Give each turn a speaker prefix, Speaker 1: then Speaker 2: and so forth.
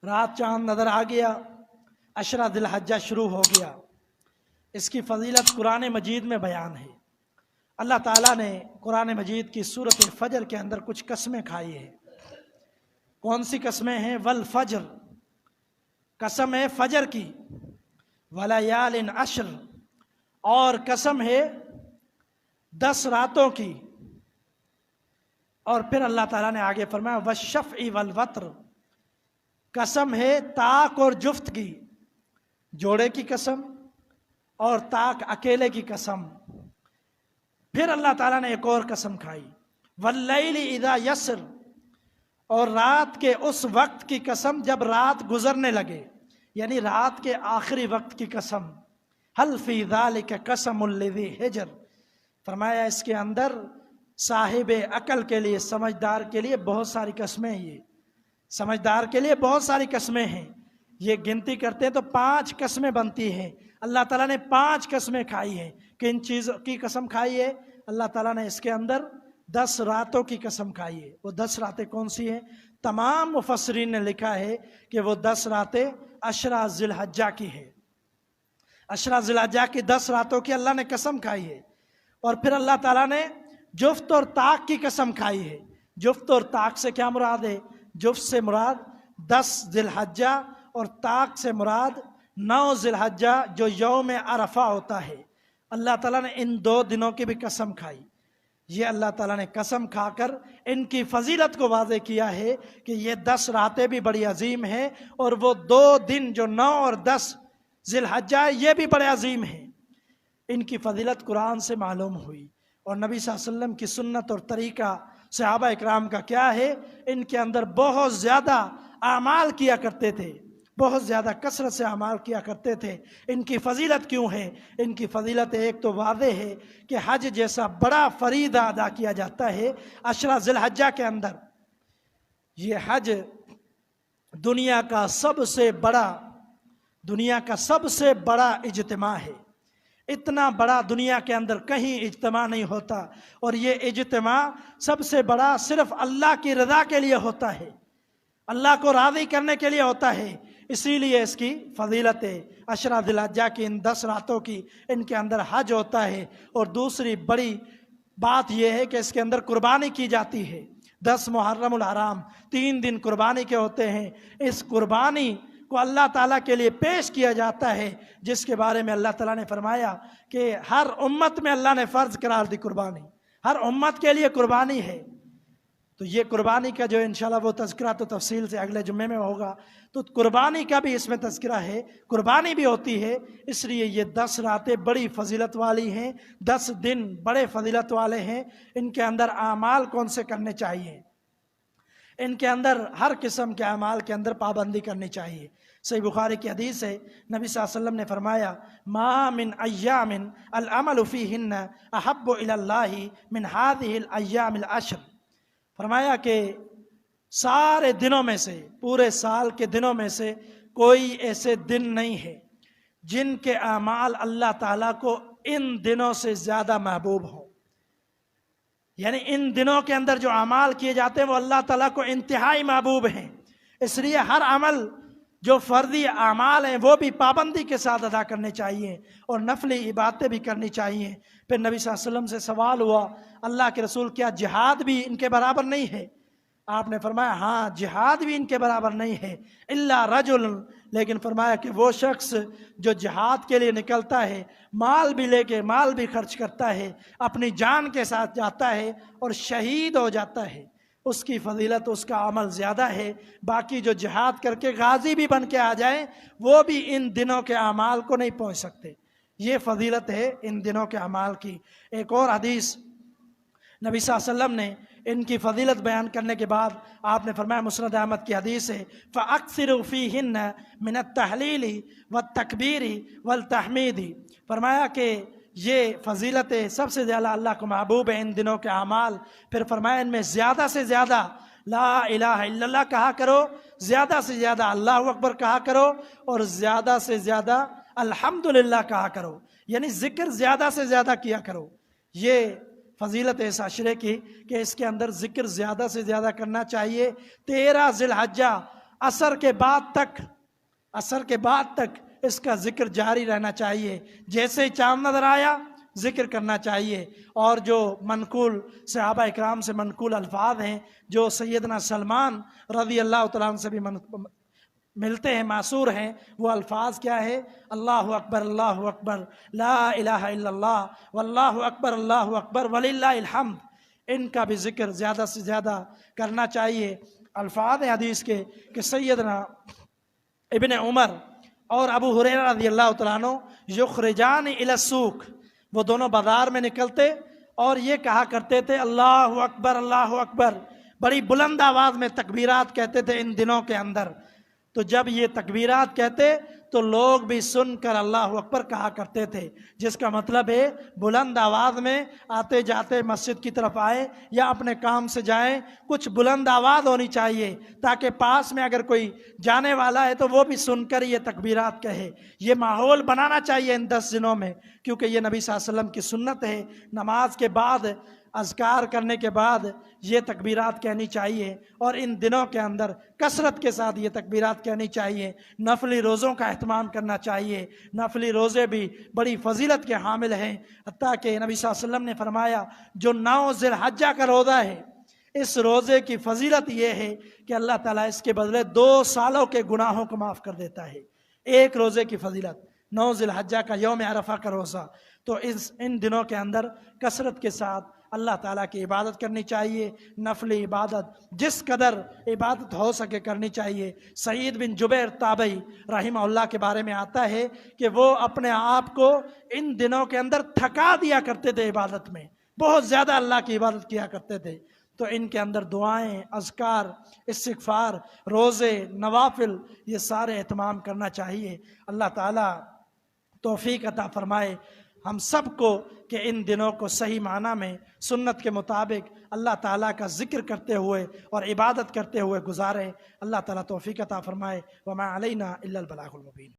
Speaker 1: رات چاند نظر آ گیا، عشرہ ذی الحجہ شروع ہو گیا۔ اس کی فضیلت قرآن مجید میں بیان ہے۔ اللہ تعالیٰ نے قرآن مجید کی سورۃ فجر کے اندر کچھ قسمیں کھائی ہیں۔ کون سی قسمیں ہیں؟ والفجر، قسم ہے فجر کی، ولیال عشر، اور قسم ہے 10 راتوں کی، اور پھر اللہ تعالیٰ نے آگے فرمایا والشفع والوتر، قسم ہے طاق اور جفت کی، جوڑے کی قسم اور طاق اکیلے کی قسم۔ پھر اللہ تعالیٰ نے ایک اور قسم کھائی واللیل اذا یسر، اور رات کے اس وقت کی قسم جب رات گزرنے لگے، یعنی رات کے آخری وقت کی قسم۔ حل فی ذالک قسم لذی حجر، فرمایا اس کے اندر صاحب عقل کے لیے، سمجھدار کے لیے بہت ساری قسمیں ہیں۔ یہ سمجھدار کے لیے بہت ساری قسمیں ہیں۔ یہ گنتی کرتے ہیں تو 5 قسمیں بنتی ہیں۔ اللہ تعالیٰ نے 5 قسمیں کھائی ہیں۔ کن چیزوں کی قسم کھائی ہے؟ اللہ تعالیٰ نے اس کے اندر 10 راتوں کی قسم کھائی ہے۔ وہ 10 راتیں کون سی ہیں؟ تمام مفسرین نے لکھا ہے کہ وہ 10 راتیں عشرہ ذی الحجہ کی ہے۔ عشرہ ذی الحجہ کی 10 راتوں کی اللہ نے قسم کھائی ہے۔ اور پھر اللہ تعالیٰ نے جفت اور طاق کی قسم کھائی ہے۔ جفت اور طاق سے کیا مراد ہے؟ جفت سے مراد 10 ذی الحجہ، اور طاق سے مراد 9 ذی الحجہ جو یوم عرفہ ہوتا ہے۔ اللہ تعالیٰ نے ان 2 دنوں کی بھی قسم کھائی۔ یہ اللہ تعالیٰ نے قسم کھا کر ان کی فضیلت کو واضح کیا ہے کہ یہ 10 راتیں بھی بڑی عظیم ہیں، اور وہ 2 دن جو 9 اور 10 ذی الحجہ ہے یہ بھی بڑے عظیم ہیں۔ ان کی فضیلت قرآن سے معلوم ہوئی، اور نبی صلی اللہ علیہ وسلم کی سنت اور طریقہ صحابہ اکرام کا کیا ہے؟ ان کے اندر بہت زیادہ اعمال کیا کرتے تھے، بہت زیادہ کثرت سے اعمال کیا کرتے تھے۔ ان کی فضیلت کیوں ہے؟ ان کی فضیلت ایک تو واضح ہے کہ حج جیسا بڑا فریضہ ادا کیا جاتا ہے عشرہ ذی الحجہ کے اندر۔ یہ حج دنیا کا سب سے بڑا اجتماع ہے۔ اتنا بڑا دنیا کے اندر کہیں اجتماع نہیں ہوتا، اور یہ اجتماع سب سے بڑا صرف اللہ کی رضا کے لیے ہوتا ہے، اللہ کو راضی کرنے کے لیے ہوتا ہے۔ اسی لیے اس کی فضیلت ہے۔ عشرہ ذی الحجہ کی ان 10 راتوں کی، ان کے اندر حج ہوتا ہے۔ اور دوسری بڑی بات یہ ہے کہ اس کے اندر قربانی کی جاتی ہے۔ 10 محرم الحرام 3 دن قربانی کے ہوتے ہیں۔ اس قربانی کو اللہ تعالیٰ کے لیے پیش کیا جاتا ہے، جس کے بارے میں اللہ تعالیٰ نے فرمایا کہ ہر امت میں اللہ نے فرض قرار دی قربانی، ہر امت کے لیے قربانی ہے۔ تو یہ قربانی کا جو انشاءاللہ وہ تذکرہ تو تفصیل سے اگلے جمعے میں ہوگا، تو قربانی کا بھی اس میں تذکرہ ہے، قربانی بھی ہوتی ہے۔ اس لیے یہ 10 راتیں بڑی فضیلت والی ہیں، 10 دن بڑے فضیلت والے ہیں۔ ان کے اندر اعمال کون سے کرنے چاہیے؟ ان کے اندر ہر قسم کے اعمال کے اندر پابندی کرنی چاہیے۔ صحیح بخاری کی حدیث ہے، نبی صلی اللہ علیہ وسلم نے فرمایا ما من ایام العمل فیہن احب الی اللہ من هذه الایام العشر، فرمایا کہ سارے دنوں میں سے، پورے سال کے دنوں میں سے کوئی ایسے دن نہیں ہے جن کے اعمال اللہ تعالیٰ کو ان دنوں سے زیادہ محبوب ہوں۔ یعنی ان دنوں کے اندر جو اعمال کیے جاتے ہیں وہ اللہ تعالیٰ کو انتہائی محبوب ہیں۔ اس لیے ہر عمل جو فرضی اعمال ہیں وہ بھی پابندی کے ساتھ ادا کرنے چاہیے، اور نفلی عبادتیں بھی کرنی چاہیے۔ پھر نبی صلی اللہ علیہ وسلم سے سوال ہوا، اللہ کے رسول کیا جہاد بھی ان کے برابر نہیں ہے؟ آپ نے فرمایا ہاں جہاد بھی ان کے برابر نہیں ہے، الا رجل، لیکن فرمایا کہ وہ شخص جو جہاد کے لیے نکلتا ہے، مال بھی لے کے، مال بھی خرچ کرتا ہے، اپنی جان کے ساتھ جاتا ہے اور شہید ہو جاتا ہے، اس کی فضیلت، اس کا عمل زیادہ ہے۔ باقی جو جہاد کر کے غازی بھی بن کے آ جائیں وہ بھی ان دنوں کے اعمال کو نہیں پہنچ سکتے۔ یہ فضیلت ہے ان دنوں کے اعمال کی۔ ایک اور حدیث نبی صلی اللہ علیہ وسلم نے ان کی فضیلت بیان کرنے کے بعد آپ نے فرمایا، مسند احمد کی حدیث ہے، فَأَكْثِرُوا فِيهِنَّ مِنَ التَّحْلِيلِ وَالتَّكْبِيرِ وَالتَّحْمِيدِ، فرمایا کہ یہ فضیلت سب سے زیادہ اللہ کو محبوب ہے ان دنوں کے اعمال۔ پھر فرمایا ان میں زیادہ سے زیادہ لا الہ الا اللہ کہا کرو، زیادہ سے زیادہ اللہ اکبر کہا کرو، اور زیادہ سے زیادہ الحمدللہ کہا کرو، یعنی ذکر زیادہ سے زیادہ کیا کرو۔ یہ فضیلت اس عشرے کی کہ اس کے اندر ذکر زیادہ سے زیادہ کرنا چاہیے۔ 13 ذی الحجہ عصر کے بعد تک اس کا ذکر جاری رہنا چاہیے. جیسے ہی چاند نظر آیا ذکر کرنا چاہیے. اور جو منقول صحابہ اکرام سے منقول الفاظ ہیں جو سیدنا سلمان رضی اللہ تعالیٰ عنہ سے بھی ملتے ہیں، معصور ہیں، وہ الفاظ کیا ہے؟ اللہ اکبر لا الہ الا اللہ واللہ اکبر وللہ الحمد. ان کا بھی ذکر زیادہ سے زیادہ کرنا چاہیے. الفاظ حدیث کے کہ سیدنا ابن عمر اور ابو ہریرہ رضی اللہ تعالیٰ عنہ یخرجان الی السوق، وہ دونوں بازار میں نکلتے اور یہ کہا کرتے تھے اللہ اکبر، بڑی بلند آواز میں تکبیرات کہتے تھے ان دنوں کے اندر. تو جب یہ تکبیرات کہتے تو لوگ بھی سن کر اللہ اکبر کہا کرتے تھے، جس کا مطلب ہے بلند آواز میں آتے جاتے مسجد کی طرف آئے یا اپنے کام سے جائیں، کچھ بلند آواز ہونی چاہیے تاکہ پاس میں اگر کوئی جانے والا ہے تو وہ بھی سن کر یہ تکبیرات کہے. یہ ماحول بنانا چاہیے ان 10 دنوں میں، کیونکہ یہ نبی صلی اللہ علیہ وسلم کی سنت ہے. نماز کے بعد اذکار کرنے کے بعد یہ تکبیرات کہنی چاہیے، اور ان دنوں کے اندر کثرت کے ساتھ یہ تکبیرات کہنی چاہیے. نفلی روزوں کا اہتمام کرنا چاہیے. نفلی روزے بھی بڑی فضیلت کے حامل ہیں، حتیٰ کہ نبی صلی اللہ علیہ وسلم نے فرمایا جو 9 ذی الحجہ کا روزہ ہے، اس روزے کی فضیلت یہ ہے کہ اللہ تعالیٰ اس کے بدلے 2 سالوں کے گناہوں کو معاف کر دیتا ہے. ایک روزے کی فضیلت 9 ذی الحجہ کا یوم عرفہ کا روزہ. تو ان دنوں کے اندر کثرت کے ساتھ اللہ تعالیٰ کی عبادت کرنی چاہیے. نفلی عبادت جس قدر عبادت ہو سکے کرنی چاہیے. سعید بن جبیر تابعی رحمہ اللہ کے بارے میں آتا ہے کہ وہ اپنے آپ کو ان دنوں کے اندر تھکا دیا کرتے تھے عبادت میں، بہت زیادہ اللہ کی عبادت کیا کرتے تھے. تو ان کے اندر دعائیں، اذکار، استغفار، روزے، نوافل، یہ سارے اہتمام کرنا چاہیے. اللہ تعالیٰ توفیق عطا فرمائے ہم سب کو کہ ان دنوں کو صحیح معنی میں سنت کے مطابق اللہ تعالیٰ کا ذکر کرتے ہوئے اور عبادت کرتے ہوئے گزاریں. اللہ تعالیٰ توفیق عطا فرمائے. وما علینا الا البلاغ المبین.